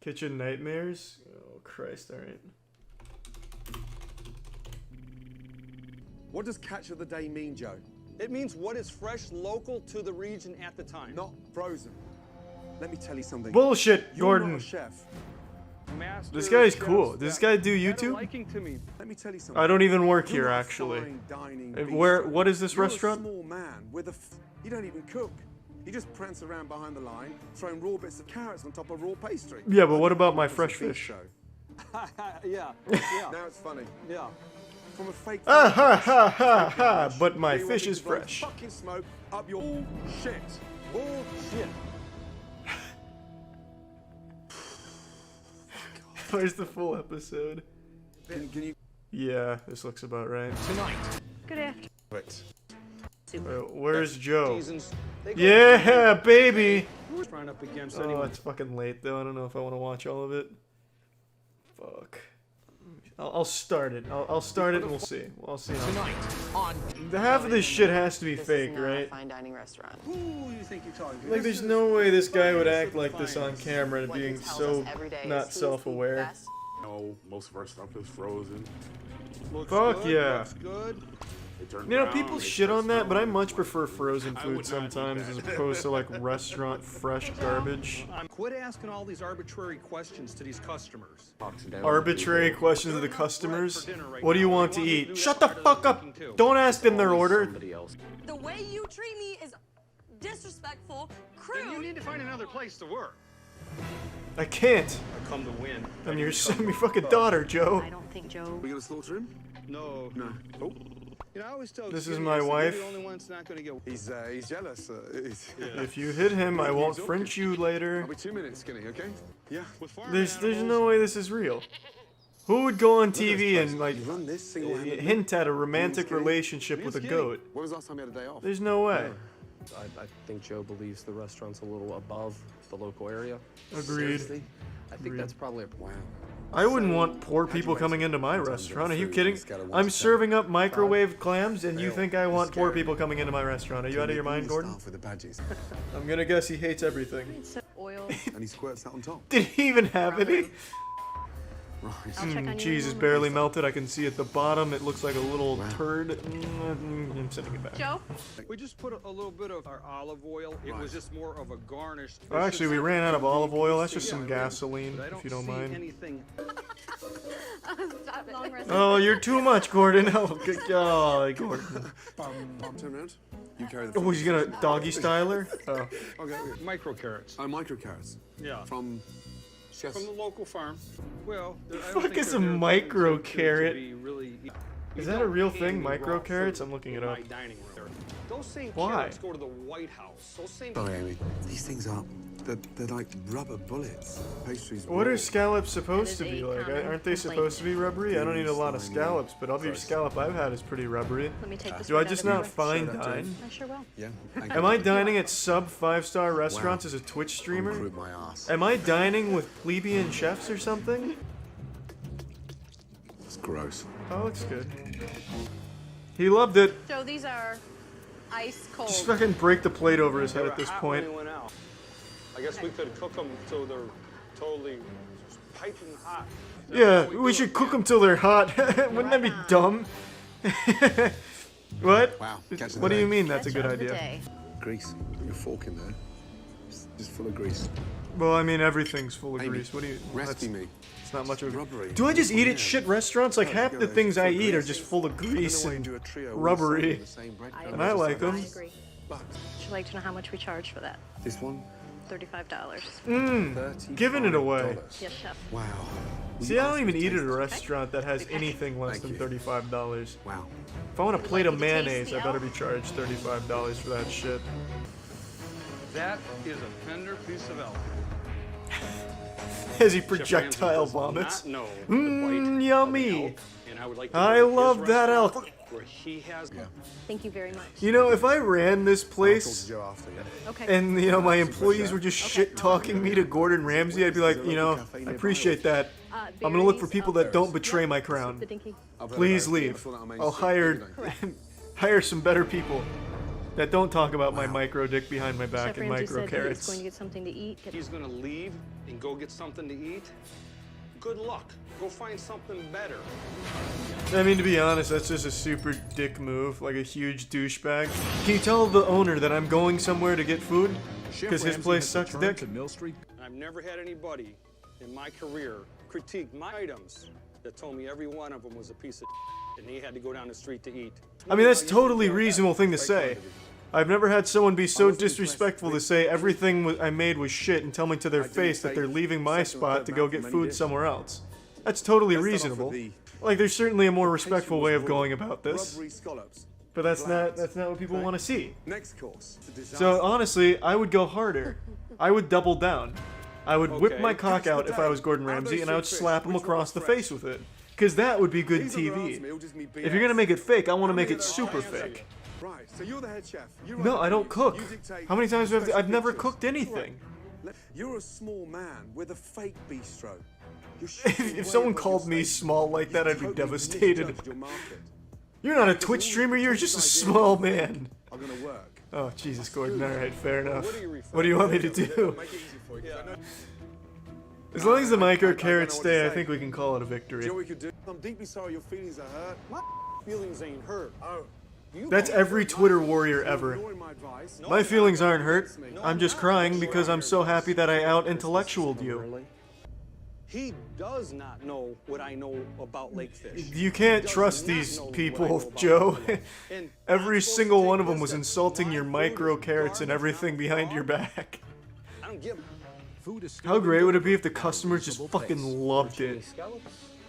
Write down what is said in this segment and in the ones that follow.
Kitchen nightmares? Oh, Christ, alright. What does catch of the day mean, Joe? It means what is fresh, local to the region at the time. Not frozen. Let me tell you something. Bullshit, You're Gordon. not a chef. This guy's cool. Does this guy do YouTube? Let me tell you something. I don't even work You're here, not a actually. fine dining Where? bistro. What is this You're restaurant? a small man with a. You don't even cook. You just prance around behind the line, throwing raw bits of carrots on top of raw pastry. Yeah, but what about my It's a fresh beef fish? show. Yeah. Now it's funny. Yeah. From a fake. Ah ha ha ha ha! But my fish is fresh. Fucking smoke up your shit. Bullshit. Where's the full episode? Can you? Yeah, this looks about right. Tonight. Good afternoon. Wait. Where's Joe? Seasons. They go Yeah, baby! run up against Oh, anyone. it's fucking late though. I don't know if I want to watch all of it. Fuck. I'll start it. I'll start it and we'll see. I'll see. Tonight on. Half of this shit has to be This fake, is not a right? fine dining restaurant. Who do you think you're talking to? Like, there's no way this guy would act like this on camera, What he being tells so us every day is not who's the self-aware. best. No, most of our stuff is frozen. Looks Fuck good, yeah. Looks good. They turn You know, brown, people they shit start on that, but I smelling. much prefer frozen I food would not eat sometimes that. as opposed to like restaurant fresh garbage. Quit asking all these arbitrary questions to these customers. Arbitrary questions of the customers. What do you want to eat? Shut the fuck up! Don't ask them their order. The way you treat me is disrespectful, Then you crude. need to find another place to work. I can't. I come to win. I'm your fucking daughter, Joe. I don't think Joe. We gonna slaughter him? No. No. Oh. You know, I always tell This is Skinny, my I said, wife. You're the only one that's not going to get. He's jealous. If you hit him, I won't French you later. I'll be 2 minutes, Skinny. Okay? Yeah. With farm There's animals, no way this is real. Who would go on TV and like You run this single-handedly? hint at a romantic relationship with a goat? When was the last time you had a day off? There's no way. I think Joe believes the restaurant's a little above the local area. Agreed. Seriously? I think that's probably a Wow. I wouldn't want poor people coming into my restaurant. Are you kidding? I'm serving up microwave clams, and you think I want poor people coming into my restaurant? Are you out of your mind, Gordon? For the badges. I'm gonna guess he hates everything. Oil. And he squirts that on top. Did he even have any? Right. I'll check on you Cheese is in a moment. barely melted. I can see at the bottom. It looks like a little turd. I'm sending it back. Joe? We just put a little bit of our olive oil. It was just more of a garnish. Oh, actually, we ran out of olive oil. That's just Yeah, some I mean, gasoline, but I if you don't see mind. anything. Stop it. Long rest. Oh, you're too much, Gordon. Oh, good God, Gordon. Turn around. You carry the. Oh, he's gonna doggy style her? Oh. Okay. Micro carrots. Micro carrots. Yeah. From. Chefs. From the local farm. Well, I don't fuck think is they're a there micro to carrot? be really- Is You that a don't real hand thing, me micro raw carrots? fruit I'm looking it in up. my dining room. Those same Why? carrots go to the White House. Those same. Sorry, Amy. These things are. They're like rubber bullets. Pastries. What are raw. scallops supposed to That is be a like? common Aren't they complaint. supposed to be rubbery? I don't eat a lot of Slimy, scallops, but every gross. scallop I've had is pretty rubbery. Let me take this Do I right just out of not the fine Shout out to dine? him. I sure will. Yeah. Thank Am you. I dining at sub 5-star restaurants Wow. as a Twitch I'm streamer? gonna my ass. Am I dining with plebeian chefs or something? That's gross. Oh, looks good. He loved it. Joe, these are ice cold. Just fucking break the plate over his They head were at this hot when point. they went out. I guess we could cook them till they're totally piping hot. That's Yeah, how we do should it. cook them till they're hot. Wouldn't that be dumb? What? Wow. Catch of What the do you day. mean that's a good Catch of the idea? day. Grease. Put your fork in there. Just full of grease. Well, I mean, everything's full of Amy, grease. What do you... Rescue that's- me. It's not much of a... Rubbery. Do I just eat at Yeah. shit restaurants? Like, half the things I eat are just full of I don't know grease why you and do a trio all rubbery. the same, the same bread I crumb. And I like them. I agree. But Would you like to know how much we charge for that? this one, $35. Mmm, giving it away. $35. Yes, chef. Wow. See, I don't even eat at a Taste- restaurant that has anything less Thank than you. $35. Wow. If I want a Would plate like of me to taste mayonnaise, the I better elf? be charged $35 for that shit. That is a tender piece of elk. As he Chef projectile Ramsay does vomits. not know the bite of Yummy. an elk, and I would like to I go to his love that restaurant elk. Where he has. Thank you very much. You know, if I ran this I'll talk place to Joe after, yeah? Okay. and, you know, my employees were just shit-talking me to Gordon Ramsay, I'd be like, you know, I appreciate that. I'm gonna look for people that don't betray my crown. The dinky. I've heard Please about it. I leave. saw that on Main I'll Street. hire You know. hire some better people. that don't talk about my micro dick behind my back Chef and Ramsay micro said he was carrots. going to get something to eat. He's gonna leave and go get something to eat. Good luck. Go find something better. I mean, to be honest, that's just a super dick move, like a huge douchebag. Can you tell the owner that I'm going somewhere to get food? Because his place sucks dick? I've never had anybody in my career critique my items that told me every one of them was a piece of and he had to go down the street to eat. I mean, that's a totally reasonable thing to say. I've never had someone be so disrespectful to say everything I made was shit and tell me to their face that they're leaving my spot to go get food somewhere else. That's totally reasonable. Like, there's certainly a more respectful way of going about this. But that's not what people want to see. Next course. So honestly, I would go harder. I would double down. I would whip Okay. my cock out if I was Gordon Ramsay, and I would slap him across the face with it. Because that would be good TV. If you're gonna make it fake, I want to make it super fake. Right, so you're the head chef. No, I don't cook. How many times have I've never cooked anything? You're a small man with a fake bistro. If someone called me small like that, I'd be devastated. You're not a Twitch streamer, you're just a small man. I'm gonna work. Oh, Jesus, Gordon. Alright, fair enough. What are you referring What do you want me to do? As long as the micro carrots stay, I think we can call it a Do you know victory. what we could do? I'm deeply sorry your feelings are hurt. My feelings ain't hurt. Oh, That's every Twitter warrior ever. ignoring my advice. My feelings aren't hurt. I'm just crying because I'm so happy that I out-intellectualed you. He does not know what I know about lakefish. You can't trust these people, Joe. Every single one of them was insulting your micro carrots and everything behind your back. I don't give How great would it be if the customers just fucking loved it?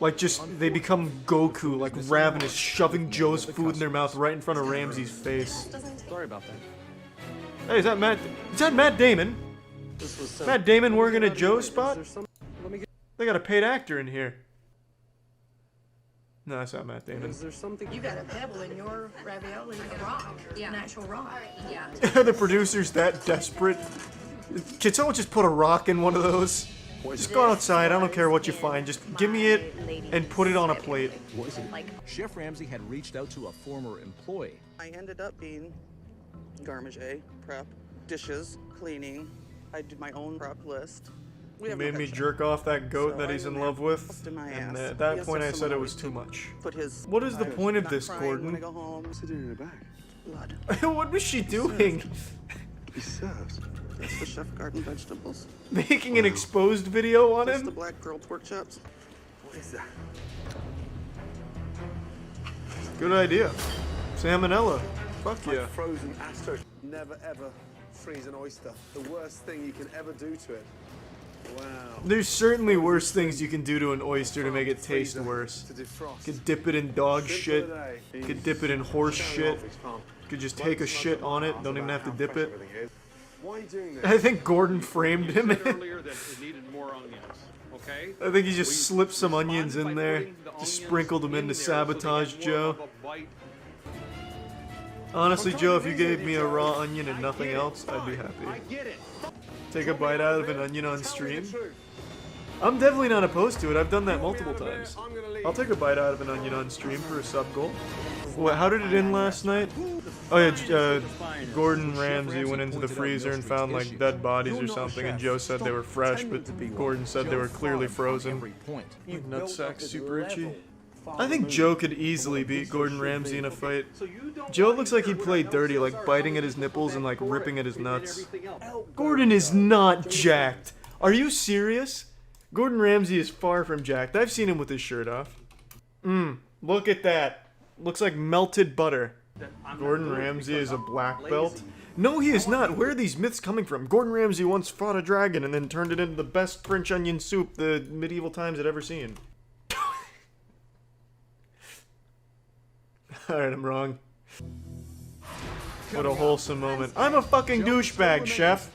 Like, just, they become Goku, like ravenous, shoving Joe's food in their mouth right in front of Ramsay's face. Sorry about that. Hey, is that Matt Damon? This was Matt Damon working at Joe's spot? Is there some- Let me get. They got a paid actor in here. No, that's not Matt Damon. Is there something? You got a pebble in your ravioli, a rock, an actual rock. Yeah. The producer's that desperate. Can someone just put a rock in one of those? Just go outside, I don't care what you find, just give me it and put it on a plate. Like, Chef Ramsay had reached out to a former employee. I ended up being garbage, prep, dishes, cleaning. I did my own prep list. We have no Made me head chef. jerk off that goat So that I he's in went love there, with, busted my and ass. at that Yes, point I there's said it someone was too to much. Put his. What is the point of not this, crying When I Gordon? go home, What's he doing in the bag? blood. What was she doing? He serves. That's the chef garden vegetables. Making an exposed video on That's the him? black grilled pork chops. What is that? Good idea. Salmonella. Fuck yeah. Frozen astro. Never ever freeze an oyster. The worst thing you can ever do to it. Wow. There's certainly worse things you can do to an oyster to make it taste worse. To defrost. You could dip it in dog shit. Today. You could dip it in horse shit. You could just take a shit on it, don't even have to dip it. Why are you doing this? I think Gordon framed him. said earlier that it needed more onions. Okay? I think he just slipped some onions in there, Putting the just onions sprinkled them in to there so they get sabotage more Joe. of a bite. Honestly, Joe, if you gave me a raw onion and nothing Get it. else, I'd be Fine. I happy. get it. Take a bite out of an onion on Tell me the stream. truth. I'm definitely not opposed to it. I've done that You want me multiple out of times. there? I'm gonna leave. I'll take a bite out of an onion on stream for a sub goal. What, how did it end last night? Oh yeah, Gordon Ramsay went into the freezer and found like dead bodies or something, and Joe said they were fresh, but Gordon said they were clearly frozen. Point. Nutsack super itchy. I think Joe could easily beat Gordon Ramsay in a fight. Joe looks like he'd play dirty, like biting at his nipples and like ripping at his nuts. Gordon is not jacked. Are you serious? Gordon Ramsay is far from jacked. I've seen him with his shirt off. Look at that. Looks like melted butter. Gordon Ramsay is a black belt? No, he is not. Where are these myths coming from? Gordon Ramsay once fought a dragon and then turned it into the best French onion soup the medieval times had ever seen. Alright, I'm wrong. What a wholesome moment. I'm a fucking douchebag, chef.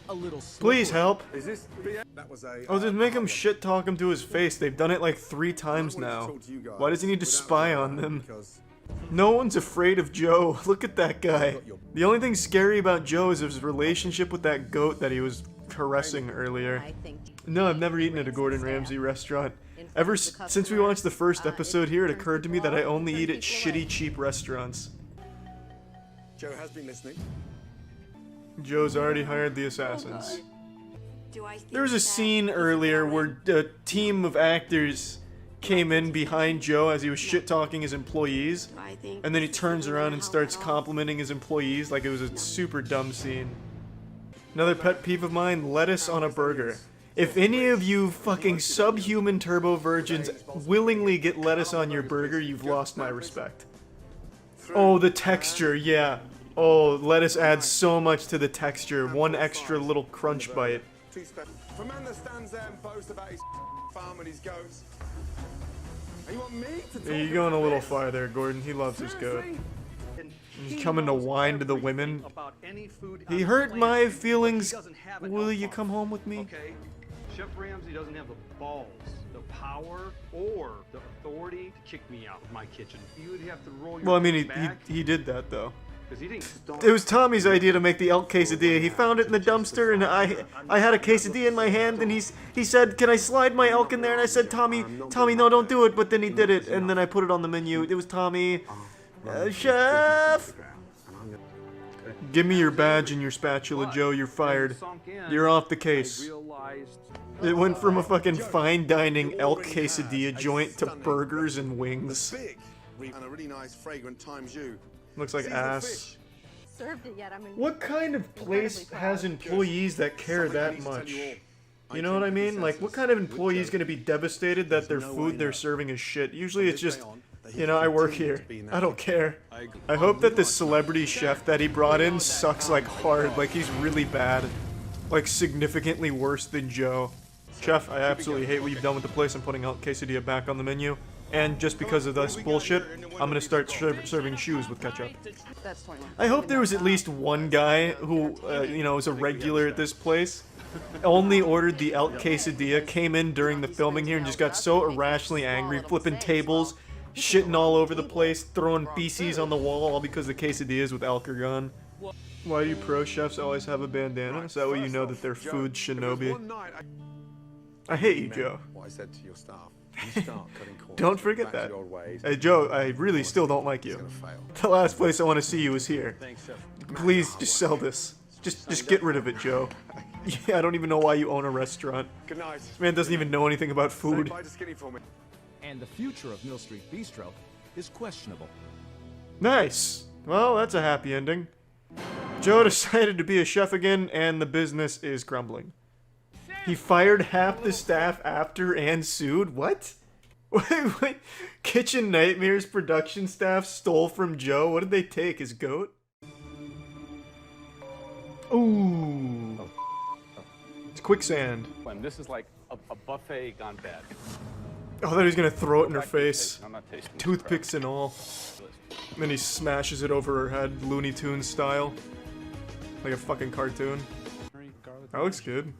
Please help. Is this BS? That was a. Oh, just make him shit talk him to his face. They've done it like 3 times now. Why does he need to spy on them? No one's afraid of Joe. Look at that guy. The only thing scary about Joe is his relationship with that goat that he was caressing earlier. I think. No, I've never eaten at a Gordon Ramsay restaurant. Ever since we watched the first episode here, it occurred to me that I only eat at shitty, cheap restaurants. Joe has been listening. Joe's already hired the assassins. Do I think There was a that scene is earlier valid? where a team of actors came in behind Joe as he was shit-talking his employees, I think and then he this turns isn't around gonna and help starts at all. complimenting his employees like it was a super dumb scene. Another pet peeve of mine, lettuce on a burger. If any of you fucking subhuman turbo virgins willingly get lettuce on your burger, you've lost my respect. Oh, the texture, yeah. Oh, lettuce adds so much to the texture. One extra little crunch bite. For a man that stands there and boasts about his farm and his goats. And you want me to talk You're going a about little this? far there, Gordon. He loves his goat. Seriously? He's coming to whine to the women. About any food He on the hurt planet, my but he feelings. doesn't have an Will elk you farm. come home with me? Okay, Chef Ramsay doesn't have the balls, the power, or the authority to kick me out of my kitchen. You would have to roll your Well, I mean, back, he did that though. because he didn't. It was Tommy's idea to make the elk quesadilla. He found it in the dumpster, and I had a quesadilla in my hand, and he said, "Can I slide my elk in there?" And I said, "Tommy, no, don't do it." But then he did it, and then I put it on the menu. It was Tommy, chef. Give me your badge and your spatula, Joe. You're fired. You're off the case. It went from a fucking fine dining elk quesadilla joint to burgers and wings. Big and a really nice fragrant thyme jus. Looks like Seasoned ass. fish. Served it yet? What kind of place has employees that care that much? You know what I mean? Like, what kind of employee is going to be devastated that their food they're serving is shit? Usually it's just, you know, I work here. I don't care. I hope that this celebrity chef that he brought in sucks like hard, like he's really bad. Like significantly worse than Joe. Chef, I absolutely hate what you've done with the place. I'm putting elk quesadilla back on the menu. And just because of this bullshit, I'm gonna start serving shoes with ketchup. That's 21. I hope there was at least one guy who, you know, is a regular at this place. Only ordered the elk quesadilla, came in during the filming here and just got so irrationally angry, flipping tables, shitting all over the place, throwing feces on the wall, all because the quesadillas with elk are gone. Why do pro chefs always have a bandana? Is that way you know that they're food shinobi? One night I hate you, Joe. what I said to your staff. You start cutting corners. Don't forget back to that. the old ways. Hey, Joe, I really still don't like It's you. gonna fail. The last place I want to see you is here. Thanks, Chef. Please, just sell this. Just get rid of it, Joe. Yeah, I don't even know why you own a restaurant. Good night. This man doesn't even know anything about Say food. bye to Skinny for me. And the future of Mill Street Bistro is questionable. Nice. Well, that's a happy ending. Joe decided to be a chef again, and the business is crumbling. He fired half the staff after and sued? What? Wait. Kitchen Nightmares production staff stole from Joe? What did they take? His goat? Ooh. It's quicksand. This is like a buffet gone bad. Oh, I thought he was gonna throw it in her face. I'm not tasting this Toothpicks and all. And then he smashes it over her head, Looney Tunes style. Like a fucking cartoon. That looks good.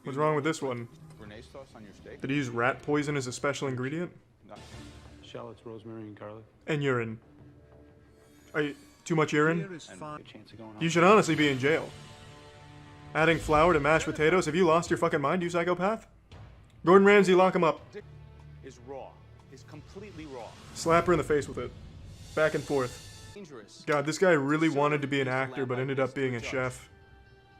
What's wrong with this one? Béarnaise sauce on your steak. Did he use rat poison as a special ingredient? Shallots, rosemary, and garlic. And urine. Are you too much urine? And a chance of going You should honestly be in jail. Adding flour to mashed potatoes? Have you lost your fucking mind, you psychopath? Gordon Ramsay, lock him up. Is raw. Is completely raw. Slap her in the face with it. Back and forth. Dangerous. God, this guy really wanted to be an actor, but ended up being a chef.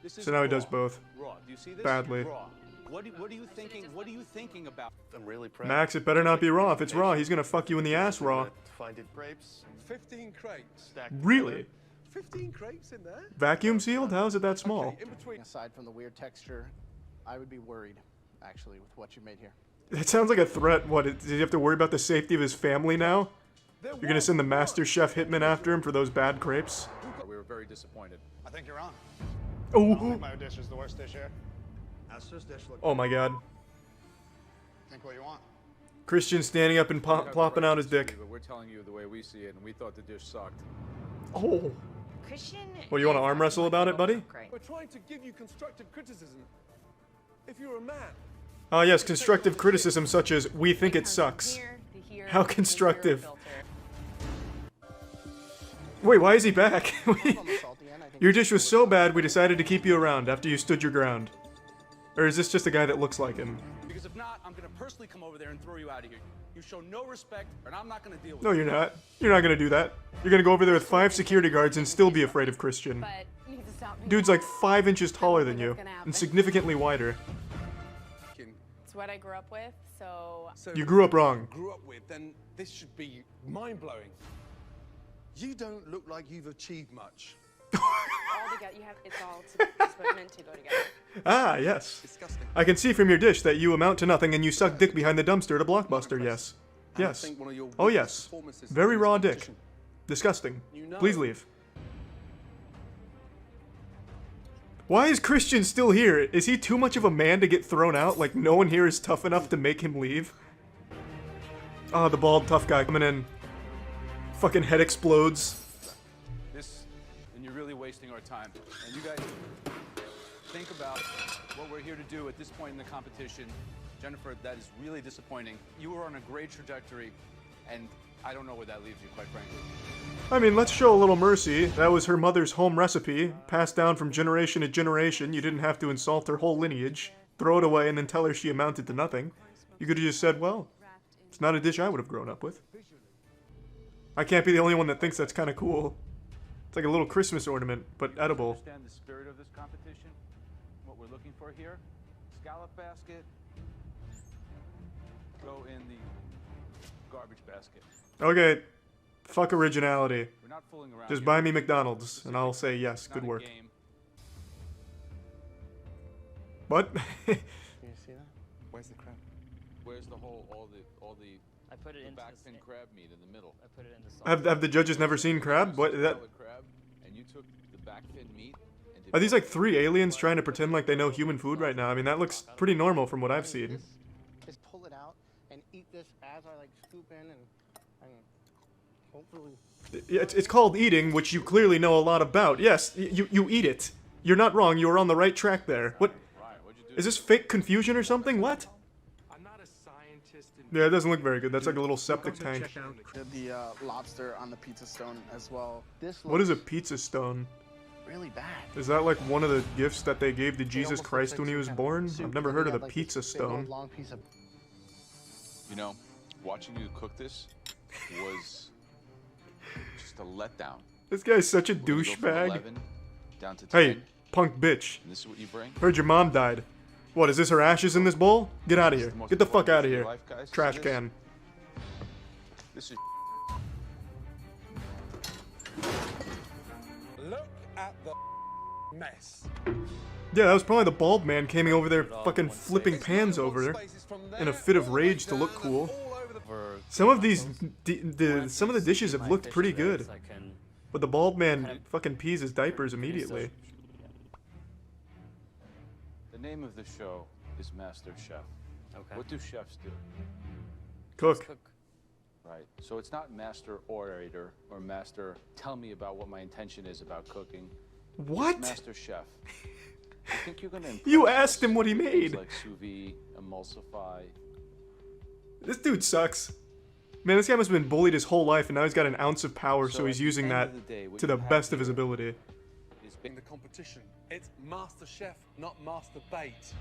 This is So now he raw. does both. Raw. Do you see this? Badly. Raw. What are you thinking? What are you thinking about? I'm really proud. Max, it better not be raw. If it's raw, he's gonna fuck you in the ass raw. Find it grapes. 15 crates. Stacked Really? 15 crates in there? Vacuum sealed? How is it that small? Okay, in between. Aside from the weird texture, I would be worried, actually, with what you made here. That sounds like a threat. What, does he have to worry about the safety of his family now? You're gonna send the Masterchef hitman after him for those bad crepes? We were very disappointed. I think you're on. Oh, My dish is the worst dish here. Astor's dish look. oh my god. Think what you want. Christian standing up and plopping out his dick. But we're telling you the way we see it, and we thought the dish sucked. Oh. Christian. Well, you want to arm wrestle about it, buddy? We're trying to give you constructive criticism. If you're a man. Oh yes, constructive criticism such as, we think it sucks. How constructive. Wait, why is he back? Your dish was so bad we decided to keep you around after you stood your ground. Or is this just a guy that looks like him? Because if not, I'm gonna personally come over there and throw you out of here. You show no respect, and I'm not gonna deal with No, it. you're not. You're not gonna do that. You're gonna go over there with 5 security guards and still be afraid of Christian. But needless Dude's like 5 inches taller than you, and significantly wider. It's what I grew up with, so... You grew up wrong. Then this should be mind-blowing. You don't look like you've achieved much. all together, it's all meant to go together. Ah, yes. I can see from your dish that you amount to nothing and you suck dick behind the dumpster at a Blockbuster, yes. Yes. Oh, yes. Very raw dick. Disgusting. Please leave. Why is Christian still here? Is he too much of a man to get thrown out? Like, no one here is tough enough to make him leave? Oh, the bald tough guy coming in. Fucking head explodes. And you're really wasting our time. And you guys think about what we're here to do at this point in the competition. Jennifer, that is really disappointing. You were on a great trajectory, and I don't know where that leaves you, quite frankly. I mean, let's show a little mercy. That was her mother's home recipe, passed down from generation to generation. You didn't have to insult her whole lineage, throw it away, and then tell her she amounted to nothing. You could have just said, well, it's not a dish I would have grown up with. I can't be the only one that thinks that's kind of cool. It's like a little Christmas ornament, but edible. Understand the spirit of this competition? What we're looking for here? Scallop basket. Go in the garbage basket. Okay, fuck originality. We're not fooling around. Just buy me McDonald's, and I'll say yes, good work. What? You see that? Where's the crab? Where's the whole, all the I put it into back fin crab meat in the middle? I put it in the sauce. Have the judges never seen crab? What that? Crab, and you took the back fin meat and Are these like 3 aliens trying to pretend like they know human food right now? I mean, that looks pretty normal from what I've seen. Just pull it out and eat this as I like scoop in and hopefully. It's called eating, which you clearly know a lot about. Yes, you eat it. You're not wrong. You were on the right track there. What? Is this fake confusion or something? What? I'm not a scientist. Yeah, it doesn't look very good. That's like a little septic tank. The lobster on the pizza stone as well. This What is a pizza stone? really bad. Is that like one of the gifts that they gave to Jesus Christ when he was born? I've never heard of the pizza stone. Long piece of... You know, watching you cook this was just a letdown. This guy's such a douchebag. Hey, punk bitch. And this is what you bring? Heard your mom died. What, is this her ashes in this bowl? Get out of here. Get the fuck out of here. Trash can. This is Look at the mess. Yeah, that was probably the bald man coming over there fucking flipping pans over in a fit of rage to look cool. Some of these, some of the dishes have looked pretty good. But the bald man fucking pees his diapers immediately. the name of the show is Masterchef. Okay. What do chefs do? Cook. Right. So it's not master orator or master tell me about what my intention is about cooking. What? It's master chef. You think you're gonna You asked him what he made. like sous vide, emulsify. This dude sucks. Man, this guy must have been bullied his whole life and now he's got an ounce of power, so he's using that to the best of his ability. In the competition, it's Master Chef, not Master Bait.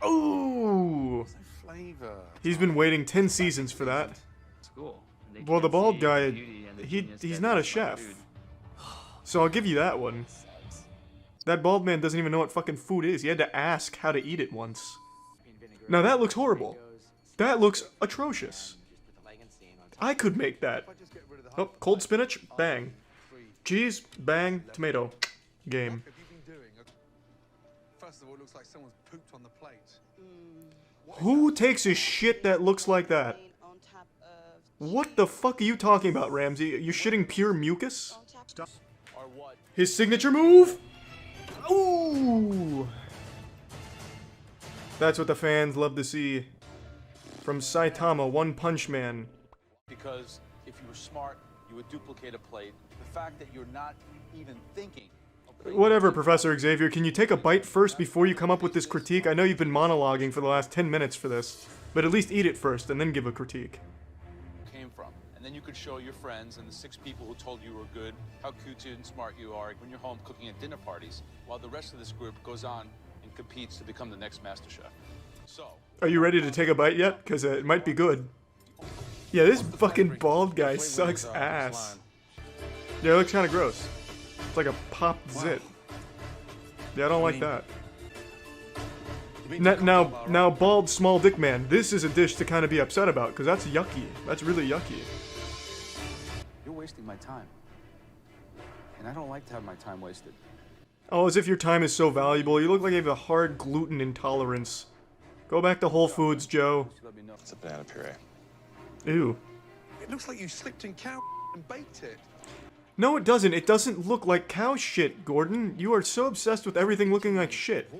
Ooh! Flavor. He's been waiting 10 seasons for that. Well, the bald guy, he's not a chef. So I'll give you that one. That bald man doesn't even know what fucking food is. He had to ask how to eat it once. Now that looks horrible. That looks atrocious. I could make that. Oh, cold spinach? Bang. Cheese? Bang. Tomato. Game. First of all, it looks like someone's pooped on the plate. Who takes a shit that looks like that? What the fuck are you talking about, Ramsay? You shitting pure mucus? His signature move? Ooh! That's what the fans love to see. From Saitama, One Punch Man. Because if you were smart, you would duplicate a plate. The fact that you're not even thinking. Whatever, Professor Xavier. Can you take a bite first before you come up with this critique? I know you've been monologuing for the last 10 minutes for this, but at least eat it first and then give a critique. Came from. And then you could show your friends and the 6 people who told you were good how cute and smart you are when you're home cooking at dinner parties, while the rest of this group goes on and competes to become the next MasterChef. So, are you ready to take a bite yet? Because it might be good. Yeah, this fucking bald guy sucks ass. Yeah, it looks kind of gross. It's like a popped zit. Yeah, I don't like that. Now, bald small dick man, this is a dish to kind of be upset about, because that's yucky. That's really yucky. You're wasting my time. And I don't like to have my time wasted. Oh, as if your time is so valuable. You look like you have a hard gluten intolerance. Go back to Whole Foods, Joe. It's a banana puree. Ew. It looks like you slipped in cow and baked it. No, it doesn't. It doesn't look like cow shit, Gordon. You are so obsessed with everything looking like shit.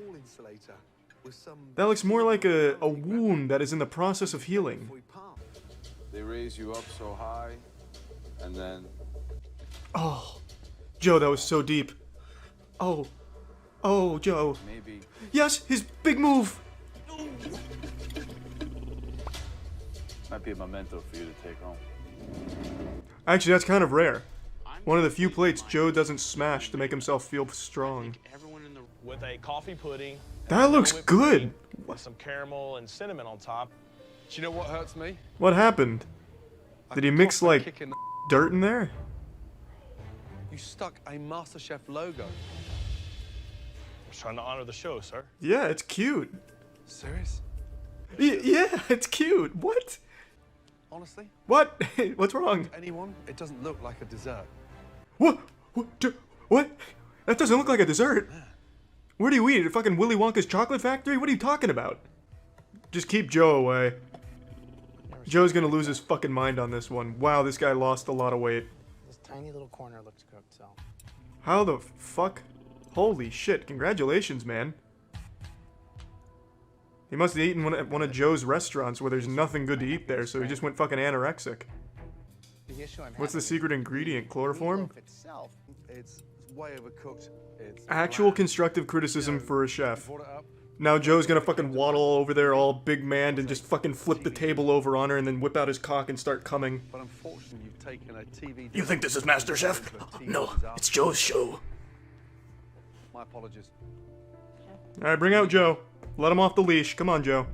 That looks more like a wound that is in the process of healing. They raise you up so high, and then... Oh. Joe, that was so deep. Oh. Oh, Joe. Maybe. Yes, his big move. Might be a memento for you to take home. Actually, that's kind of rare. One of the few plates Joe doesn't smash to make himself feel strong. With a coffee pudding. That looks good. With some caramel and cinnamon on top. Do you know what hurts me? What happened? Did he mix, like, dirt in there? You stuck a Masterchef logo. I was trying to honor the show, sir. Yeah, it's cute. Serious? Yeah, it's cute. What? Honestly? What? What's wrong? Anyone? It doesn't look like a dessert. What? What? That doesn't look like a dessert. Where do you eat it? At fucking Willy Wonka's chocolate factory? What are you talking about? Just keep Joe away. Joe's gonna lose his fucking mind on this one. Wow, this guy lost a lot of weight. This tiny little corner looks cooked, so. How the fuck? Holy shit, congratulations, man. He must have eaten one of Joe's restaurants where there's nothing good to eat there, so he just went fucking anorexic. What's the secret ingredient? Chloroform? It's way overcooked. It's Actual constructive criticism for a chef. Now Joe's gonna fucking waddle over there all big maned and just fucking flip the table over on her and then whip out his cock and start coming. But unfortunately, you've taken a TV. You think this is MasterChef? No, it's Joe's show. My apologies. Alright, bring out Joe. Let him off the leash. Come on, Joe.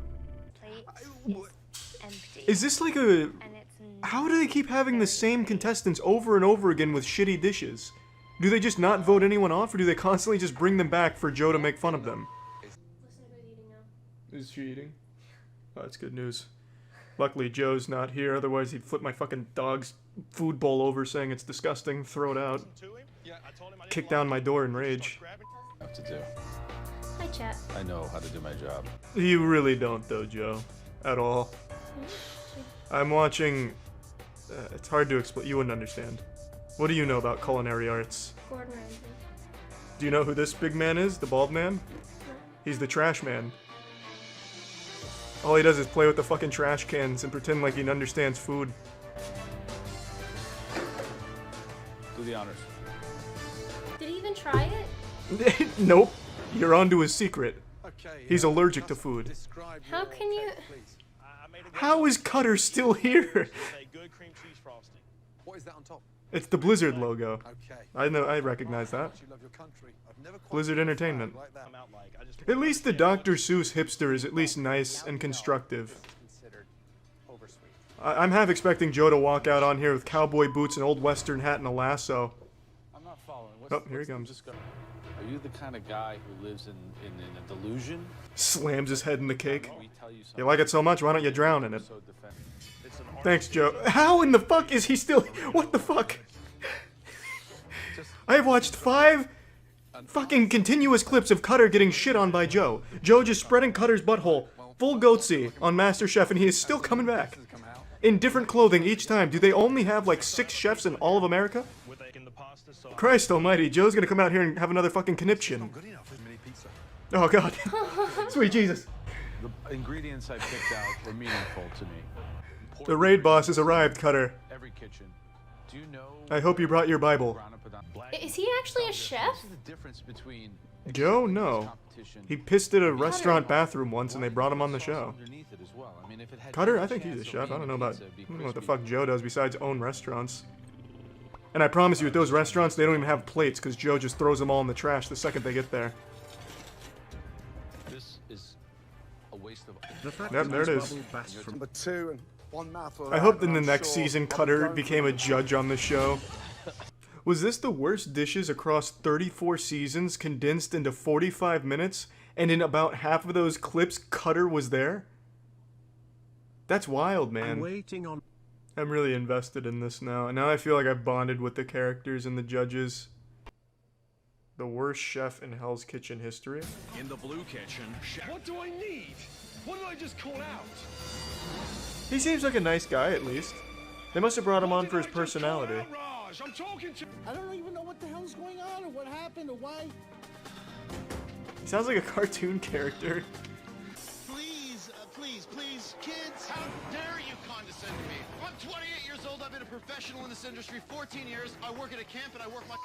Is this like a... How do they keep having the same contestants over and over again with shitty dishes? Do they just not vote anyone off, or do they constantly just bring them back for Joe to make fun of them? Is she eating? Oh, that's good news. Luckily, Joe's not here, otherwise he'd flip my fucking dog's food bowl over saying it's disgusting, throw it out. Kick down my door in rage. Have to do. Hi, chat. I know how to do my job. You really don't, though, Joe. At all. I'm watching... it's hard to explain. You wouldn't understand. What do you know about culinary arts? Gordon Ramsay. Do you know who this big man is? The bald man? He's the trash man. All he does is play with the fucking trash cans and pretend like he understands food. Do the honors. Did he even try it? Nope. You're onto his secret. He's allergic to food. How can you... How is Cutter still here? What is that on top? It's the Blizzard logo. I know, I recognize that. Blizzard Entertainment. At least the Dr. Seuss hipster is at least nice and constructive. I'm half expecting Joe to walk out on here with cowboy boots, an old western hat, and a lasso. I'm not following. Oh, here he comes. Are you the kind of guy who lives in a delusion? Slams his head in the cake. You like it so much, why don't you drown in it? Thanks, Joe. How in the fuck is he still... What the fuck? I have watched 5 fucking continuous clips of Cutter getting shit on by Joe. Joe just spreading Cutter's butthole, full goatsy, on MasterChef, and he is still coming back. In different clothing each time. Do they only have like 6 chefs in all of America? Christ almighty, Joe's gonna come out here and have another fucking conniption. Oh god. Sweet Jesus. The ingredients I picked out were meaningful to me. The raid boss has arrived, Cutter. Every kitchen. Do you know... I hope you brought your Bible. Is he actually a chef? The difference between Joe? No. He pissed at a restaurant bathroom once and they brought him on the show. Cutter? I think he's a chef. I don't know what the fuck Joe does besides own restaurants. And I promise you, at those restaurants, they don't even have plates because Joe just throws them all in the trash the second they get there. This is a waste of... Yep, there it is. Number 2 and 1 mouthful. I hope in the next season, Cutter became a judge on the show. Was this the worst dishes across 34 seasons condensed into 45 minutes, and in about half of those clips, Cutter was there? That's wild, man. I'm really invested in this now. Now I feel like I've bonded with the characters and the judges. The worst chef in Hell's Kitchen history. In the blue kitchen, chef. What do I need? What did I just call out? He seems like a nice guy, at least. They must have brought him on for his personality. I'm talking to. I don't even know what the hell's going on or what happened or why. He sounds like a cartoon character. Please, please, kids, how dare you condescend to me? I'm 28 years old. I've been a professional in this industry 14 years. I work at a camp and I work my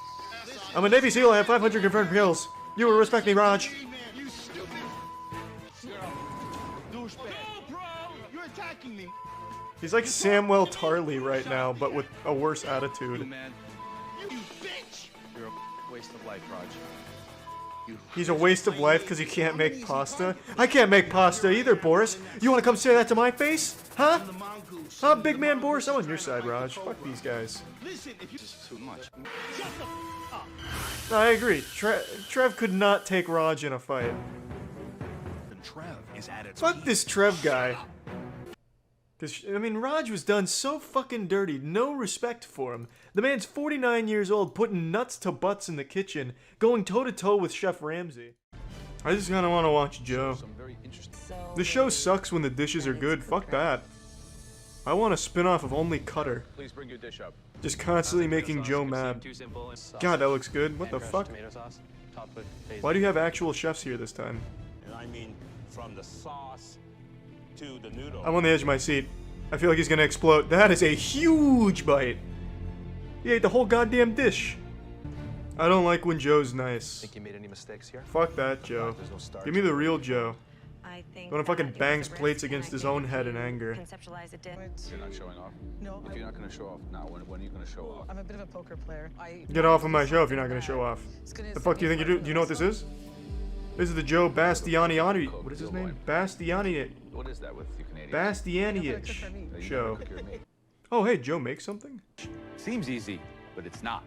ass off. I'm a Navy SEAL. I have 500 confirmed kills. You will respect me, Raj. You stupid douchebag. No, bro, you're attacking me. He's like Samuel Tarly right now, but with a worse attitude. Man, you bitch. You're a waste of life, Raj. He's a waste of life because he can't make pasta. I can't make pasta either, Boris. You want to come say that to my face? Huh? Huh, big man Boris? I'm on your side, Raj. Fuck these guys. Listen, if you just too much. No, I agree. Trev could not take Raj in a fight. Trev is at its Fuck this Trev guy. Cause, I mean, Raj was done so fucking dirty, no respect for him. The man's 49 years old, putting nuts to butts in the kitchen, going toe-to-toe with Chef Ramsay. I just kinda wanna watch Joe. The show sucks when the dishes are good, fuck that. I want a spin-off of only Cutter. Please bring your dish up. Just constantly making Joe mad. God, that looks good. What the fuck? Why do you have actual chefs here this time? And I mean, from the sauce to the noodle. I'm on the edge of my seat. I feel like he's gonna explode. That is a huge bite. He ate the whole goddamn dish. I don't like when Joe's nice. Think you made any mistakes here? Fuck that, Joe. Give me the real Joe. When he fucking bangs plates against his own head in anger. You're not showing off? No. If you're not going to show off now, when are you going to show off? I'm a bit of a poker player. Get off of my show if you're not gonna show off. The fuck do you think you do? Do you know what this is? This is the Joe Bastiani. What is his name? Bastiani. What is that with you Canadians? Bastiani-ish show. Oh, hey, Joe makes something? Seems easy, but it's not.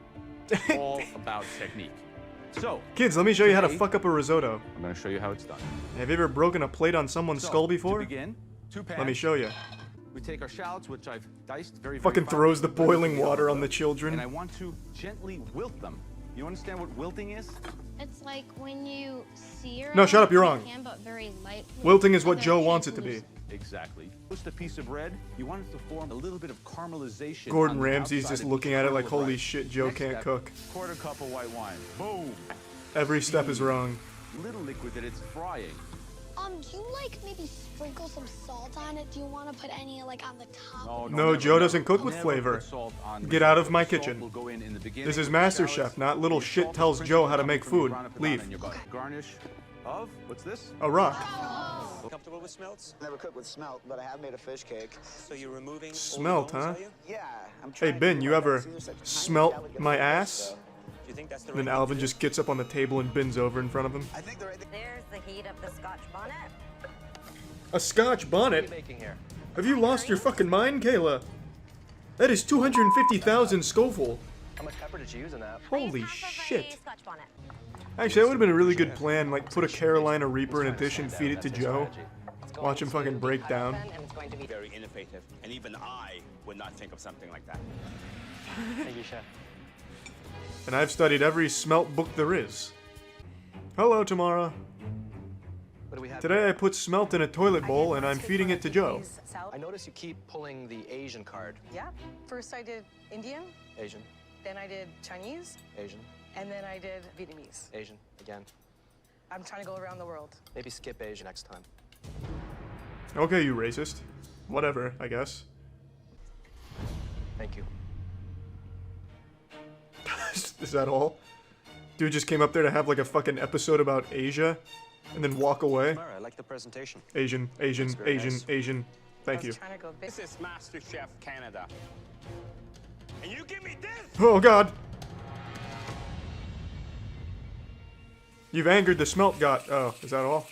All about technique. So, kids, let me show you how to fuck up a risotto. I'm going to show you how it's done. Have you ever broken a plate on someone's skull before? To begin, 2 pans. Let me show you. We take our shallots, which I've diced very fucking throws the boiling water on the children. And I want to gently wilt them. You understand what wilting is? It's like when you sear. No, shut up, you're wrong. But very lightly. Wilting is what Joe wants it to be. Exactly. Just a piece of bread, you want it to form a little bit of caramelization. Gordon Ramsay's just looking at it like, holy shit, Joe can't cook. Quarter cup of white wine. Boom. Every step is wrong. Little liquid that it's frying. Do you like maybe sprinkle some salt on it? Do you want to put any like on the top? No, Joe doesn't cook with flavor. Get out of my kitchen. This is Masterchef, not little shit tells Joe how to make food. Leave. Garnish of, what's this? A rock. Comfortable with smelts? Never cooked with smelt, but I have made a fish cake. So you're removing Smelt, huh? Yeah, I'm Hey, Ben, you ever smelt my ass? Do you think that's the Then Alvin just gets up on the table and bends over in front of him. There's the heat of the Scotch bonnet. A Scotch bonnet? Have you lost your fucking mind, Kayla? That is 250,000 Scoville. How much pepper did you use in that? Holy shit. Actually, that would have been a really good plan, like put a Carolina Reaper in a dish and feed it to Joe. Watch him fucking break down. It's going to be very innovative, and even I would not think of something like that. Thank you, Chef. And I've studied every smelt book there is. Hello, Tamara. What do we have Today I put smelt in a toilet bowl and I'm feeding it to Joe. I notice you keep pulling the Asian card. Yeah. First I did Indian, Asian, then I did Chinese, Asian, and then I did Vietnamese. Asian, again. I'm trying to go around the world. Maybe skip Asian next time. Okay, you racist. Whatever, I guess. Thank you. Is that all? Dude just came up there to have like a fucking episode about Asia and then walk away. I like the presentation. Asian, Asian, Asian, Asian. Thank you. This is MasterChef Canada. And you give me this? Oh god! You've angered the smelt god. Oh, is that all?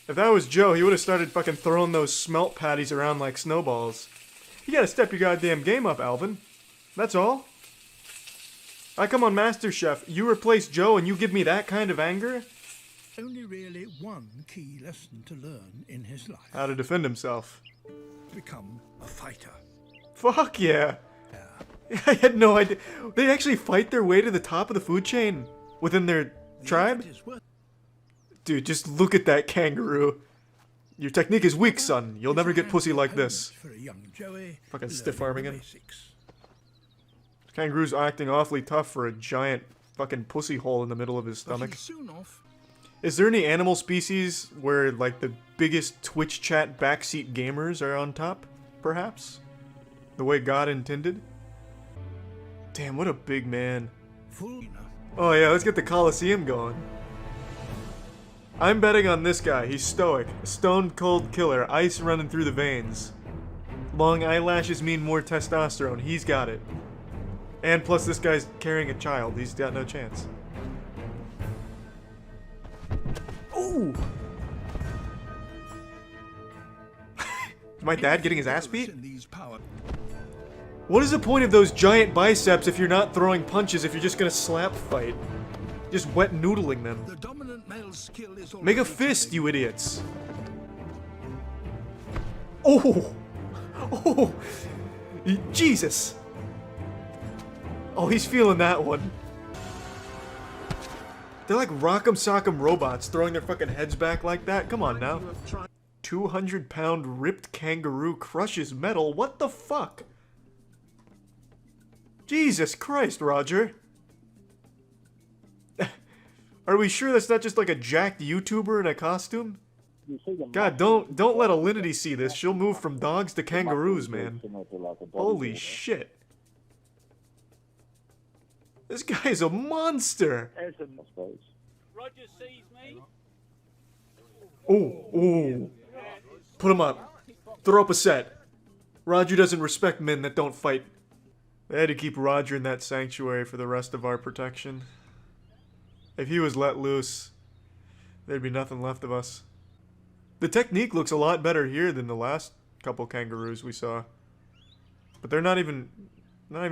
If that was Joe, he would have started fucking throwing those smelt patties around like snowballs. You gotta step your goddamn game up, Alvin. That's all. I come on MasterChef, you replace Joe and you give me that kind of anger? Only really one key lesson to learn in his life. How to defend himself. Become a fighter. Fuck yeah. I had no idea. They actually fight their way to the top of the food chain within their tribe? Dude, just look at that kangaroo. Your technique is weak, son. You'll never get pussy like this. Fucking stiff arming him. Kangaroo's acting awfully tough for a giant fucking pussy hole in the middle of his stomach. Is there any animal species where, like, the biggest Twitch chat backseat gamers are on top, perhaps? The way God intended? Damn, what a big man. Oh yeah, let's get the Coliseum going. I'm betting on this guy. He's stoic. A stone-cold killer. Ice running through the veins. Long eyelashes mean more testosterone. He's got it. And plus this guy's carrying a child. He's got no chance. Ooh! Is my dad getting his ass beat? What is the point of those giant biceps if you're not throwing punches, if you're just gonna slap fight? Just wet noodling them. Make a fist, you idiots. Oh! Oh! Jesus! Oh, he's feeling that one. They're like Rock'em Sock'em robots throwing their fucking heads back like that. Come on now. 200-pound ripped kangaroo crushes metal. What the fuck? Jesus Christ, Roger. Are we sure that's not just like a jacked YouTuber in a costume? God, don't let Alinity see this. She'll move from dogs to kangaroos, man. Holy shit. This guy's a monster. Roger sees me. Oh, ooh. Put him up. Throw up a set. Roger doesn't respect men that don't fight. They had to keep Roger in that sanctuary for the rest of our protection. If he was let loose, there'd be nothing left of us. The technique looks a lot better here than the last couple kangaroos we saw. But they're not even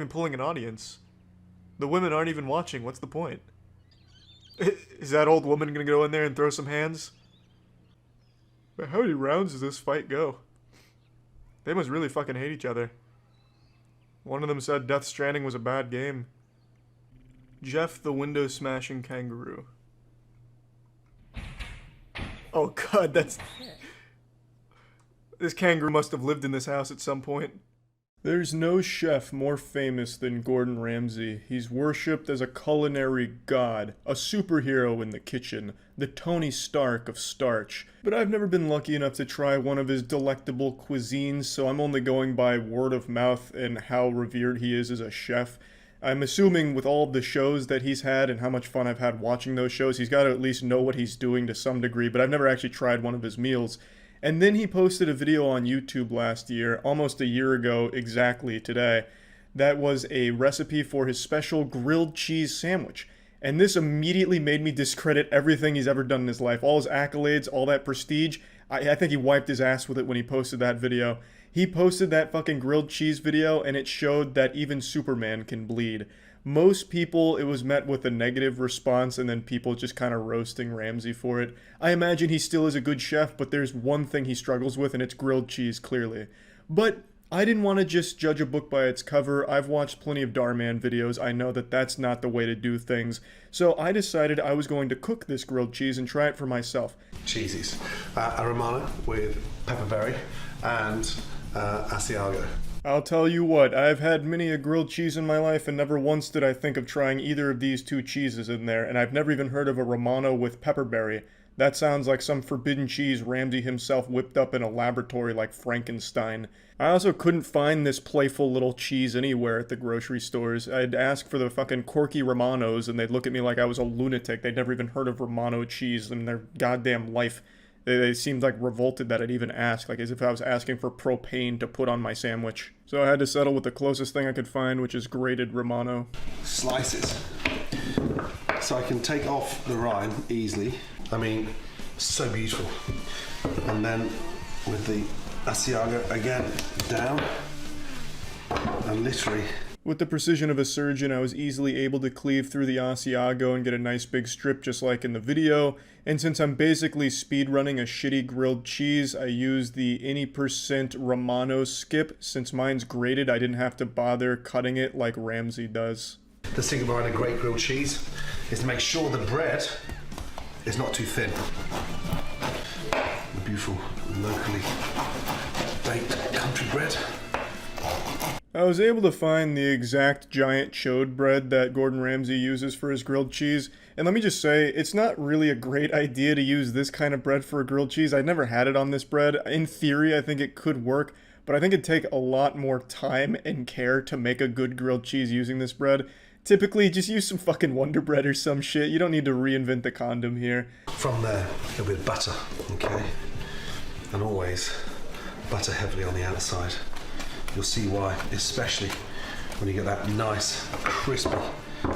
pulling an audience. The women aren't even watching. What's the point? Is that old woman gonna go in there and throw some hands? But how many rounds does this fight go? They must really fucking hate each other. One of them said Death Stranding was a bad game. Jeff the window smashing kangaroo. Oh god, that's... This kangaroo must have lived in this house at some point. There's no chef more famous than Gordon Ramsay. He's worshipped as a culinary god, a superhero in the kitchen, the Tony Stark of starch. But I've never been lucky enough to try one of his delectable cuisines, so I'm only going by word of mouth and how revered he is as a chef. I'm assuming with all of the shows that he's had and how much fun I've had watching those shows, he's got to at least know what he's doing to some degree, but I've never actually tried one of his meals. And then he posted a video on YouTube last year, almost a year ago exactly today, that was a recipe for his special grilled cheese sandwich. And this immediately made me discredit everything he's ever done in his life. All his accolades, all that prestige. I think he wiped his ass with it when he posted that video. He posted that fucking grilled cheese video and it showed that even Superman can bleed. Most people, it was met with a negative response and then people just kind of roasting Ramsay for it. I imagine he still is a good chef, but there's one thing he struggles with and it's grilled cheese, clearly. But I didn't want to just judge a book by its cover. I've watched plenty of Darman videos. I know that that's not the way to do things. So I decided I was going to cook this grilled cheese and try it for myself. Cheesies. A Romano with pepperberry and Asiago. I'll tell you what, I've had many a grilled cheese in my life and never once did I think of trying either of these two cheeses in there, and I've never even heard of a Romano with pepperberry. That sounds like some forbidden cheese Ramsay himself whipped up in a laboratory like Frankenstein. I also couldn't find this playful little cheese anywhere at the grocery stores. I'd ask for the fucking Corky Romanos and they'd look at me like I was a lunatic. They'd never even heard of Romano cheese in their goddamn life. They seemed like revolted that I'd even ask, like as if I was asking for propane to put on my sandwich. So I had to settle with the closest thing I could find, which is grated Romano. Slices. So I can take off the rind easily. I mean, so beautiful. And then with the Asiago again, down. And literally... With the precision of a surgeon, I was easily able to cleave through the Asiago and get a nice big strip just like in the video, and since I'm basically speedrunning a shitty grilled cheese, I used the any % Romano skip. Since mine's grated, I didn't have to bother cutting it like Ramsay does. The secret behind a great grilled cheese is to make sure the bread is not too thin. The beautiful, locally baked country bread. I was able to find the exact giant chode bread that Gordon Ramsay uses for his grilled cheese, and let me just say, it's not really a great idea to use this kind of bread for a grilled cheese. I'd never had it on this bread. In theory, I think it could work, but I think it'd take a lot more time and care to make a good grilled cheese using this bread. Typically, just use some fucking Wonder Bread or some shit. You don't need to reinvent the condom here. From there, a little bit of butter, okay? And always butter heavily on the outside. You'll see why, especially when you get that nice, crispy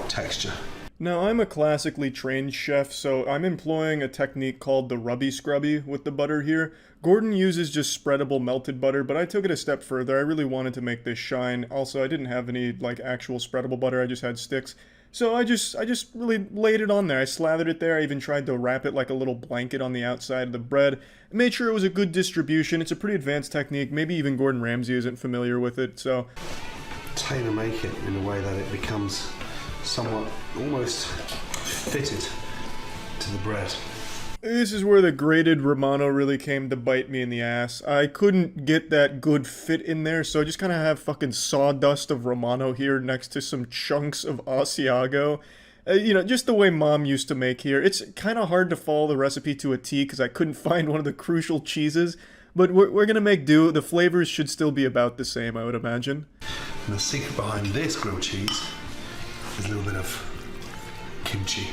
texture. Now, I'm a classically trained chef, so I'm employing a technique called the rubby scrubby with the butter here. Gordon uses just spreadable melted butter, but I took it a step further. I really wanted to make this shine. Also, I didn't have any, like, actual spreadable butter. I just had sticks. So I just really laid it on there. I slathered it there. I even tried to wrap it like a little blanket on the outside of the bread. I made sure it was a good distribution. It's a pretty advanced technique. Maybe even Gordon Ramsay isn't familiar with it, so... Tailor make it in a way that it becomes somewhat almost fitted to the bread. This is where the grated Romano really came to bite me in the ass. I couldn't get that good fit in there, so I just kind of have fucking sawdust of Romano here next to some chunks of Asiago. You know, just the way Mom used to make here. It's kind of hard to follow the recipe to a T because I couldn't find one of the crucial cheeses, but we're gonna make do. The flavors should still be about the same, I would imagine. And the secret behind this grilled cheese is a little bit of kimchi.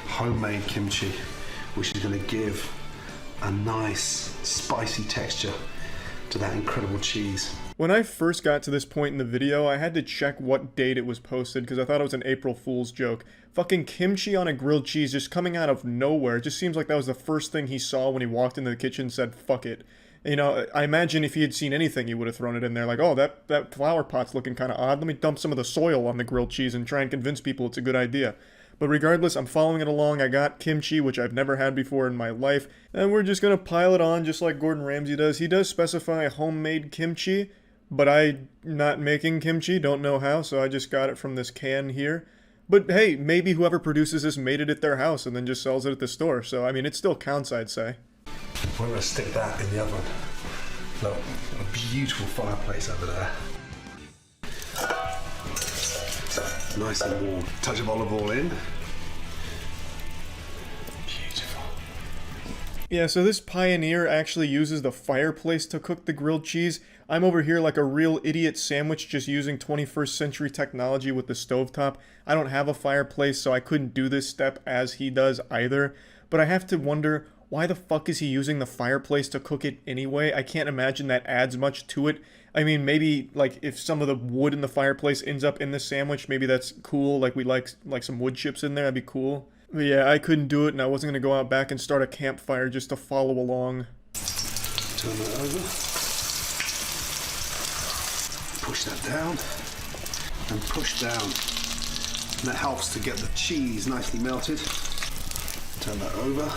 Homemade kimchi, which is going to give a nice spicy texture to that incredible cheese. When I first got to this point in the video, I had to check what date it was posted because I thought it was an April Fool's joke. Fucking kimchi on a grilled cheese just coming out of nowhere. It just seems like that was the first thing he saw when he walked into the kitchen and said, fuck it. You know, I imagine if he had seen anything, he would have thrown it in there. Like, oh, that flower pot's looking kind of odd. Let me dump some of the soil on the grilled cheese and try and convince people it's a good idea. But regardless, I'm following it along. I got kimchi, which I've never had before in my life. And we're just going to pile it on just like Gordon Ramsay does. He does specify homemade kimchi, but I'm not making kimchi, don't know how, so I just got it from this can here. But hey, maybe whoever produces this made it at their house and then just sells it at the store. So, I mean, it still counts, I'd say. We're going to stick that in the oven. Look, a beautiful fireplace over there. Nice and warm. Touch of olive oil in. Beautiful. Yeah, so this Pioneer actually uses the fireplace to cook the grilled cheese. I'm over here like a real idiot sandwich just using 21st century technology with the stovetop. I don't have a fireplace, so I couldn't do this step as he does either. But I have to wonder, why the fuck is he using the fireplace to cook it anyway? I can't imagine that adds much to it. I mean, maybe, like, if some of the wood in the fireplace ends up in the sandwich, maybe that's cool. Like, we like some wood chips in there, that'd be cool. But yeah, I couldn't do it, and I wasn't gonna go out back and start a campfire just to follow along. Turn that over. Push that down. And push down. And that helps to get the cheese nicely melted. Turn that over.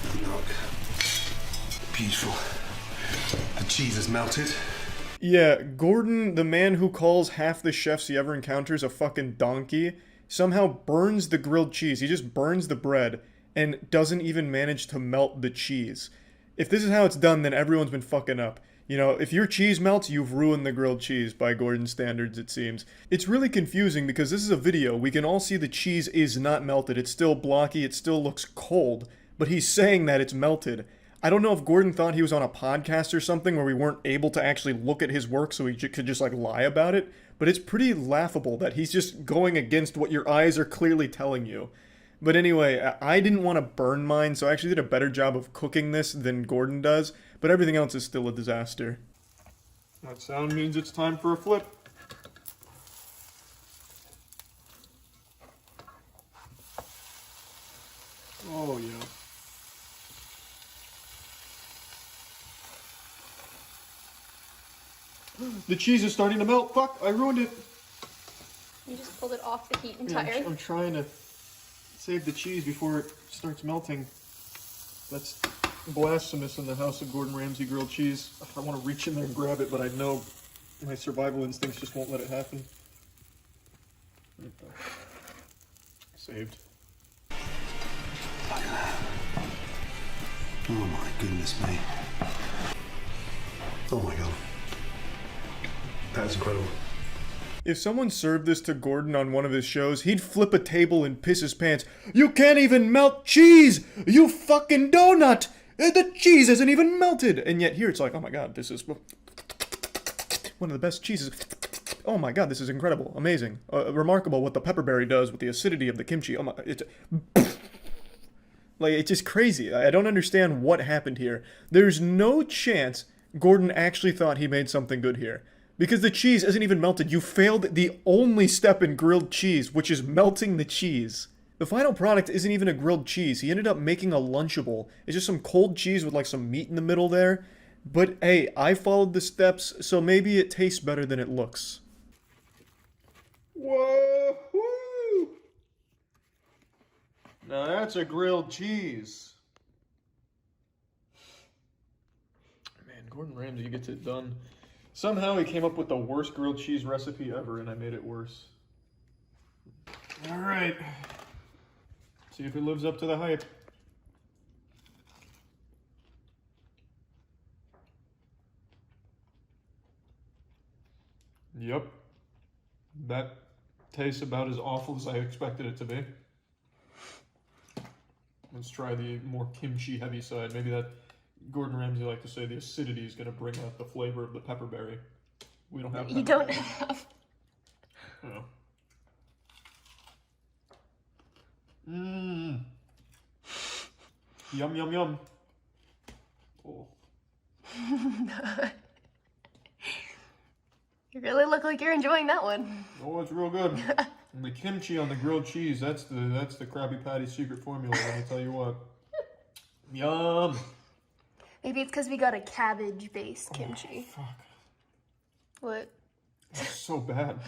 And look. Beautiful. The cheese is melted. Yeah, Gordon, the man who calls half the chefs he ever encounters a fucking donkey, somehow burns the grilled cheese. He just burns the bread and doesn't even manage to melt the cheese. If this is how it's done, then everyone's been fucking up. You know, if your cheese melts, you've ruined the grilled cheese by Gordon standards, it seems. It's really confusing because this is a video. We can all see the cheese is not melted. It's still blocky. It still looks cold. But he's saying that it's melted. I don't know if Gordon thought he was on a podcast or something where we weren't able to actually look at his work so he could just like lie about it, but it's pretty laughable that he's just going against what your eyes are clearly telling you. But anyway, I didn't want to burn mine, so I actually did a better job of cooking this than Gordon does, but everything else is still a disaster. That sound means it's time for a flip. Oh yeah. The cheese is starting to melt. Fuck, I ruined it. You just pulled it off the heat Yeah, entirely. I'm trying to save the cheese before it starts melting. That's blasphemous in the house of Gordon Ramsay grilled cheese. I want to reach in there and grab it, but I know my survival instincts just won't let it happen. Saved. Look at that. Oh my goodness me. Oh my god. That's incredible. If someone served this to Gordon on one of his shows, he'd flip a table and piss his pants. You can't even melt cheese! You fucking donut! The cheese isn't even melted! And yet here it's like, oh my god, this is one of the best cheeses. Oh my god, this is incredible, amazing, remarkable what the pepperberry does with the acidity of the kimchi. Oh my, it's like, it's just crazy. I don't understand what happened here. There's no chance Gordon actually thought he made something good here. Because the cheese isn't even melted. You failed the only step in grilled cheese, which is melting the cheese. The final product isn't even a grilled cheese. He ended up making a Lunchable. It's just some cold cheese with like some meat in the middle there. But hey, I followed the steps, so maybe it tastes better than it looks. Whoa! Woo! Now that's a grilled cheese. Man, Gordon Ramsay gets it done. Somehow he came up with the worst grilled cheese recipe ever, and I made it worse. Alright. See if it lives up to the hype. Yep. That tastes about as awful as I expected it to be. Let's try the more kimchi heavy side. Maybe that Gordon Ramsay liked to say the acidity is going to bring out the flavor of the pepperberry. We don't have pepperberry. You don't have. Oh. Mmm. Yum, yum, yum. Oh. You really look like you're enjoying that one. Oh, it's real good. And the kimchi on the grilled cheese, that's the Krabby Patty's secret formula, let me tell you what. Yum. Maybe it's because we got a cabbage-based kimchi. Oh, fuck. What? That's so bad.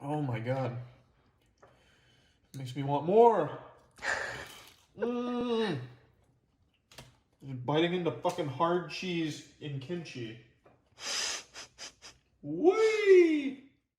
Oh my god. Makes me want more. Mmm. Biting into fucking hard cheese in kimchi. Whee!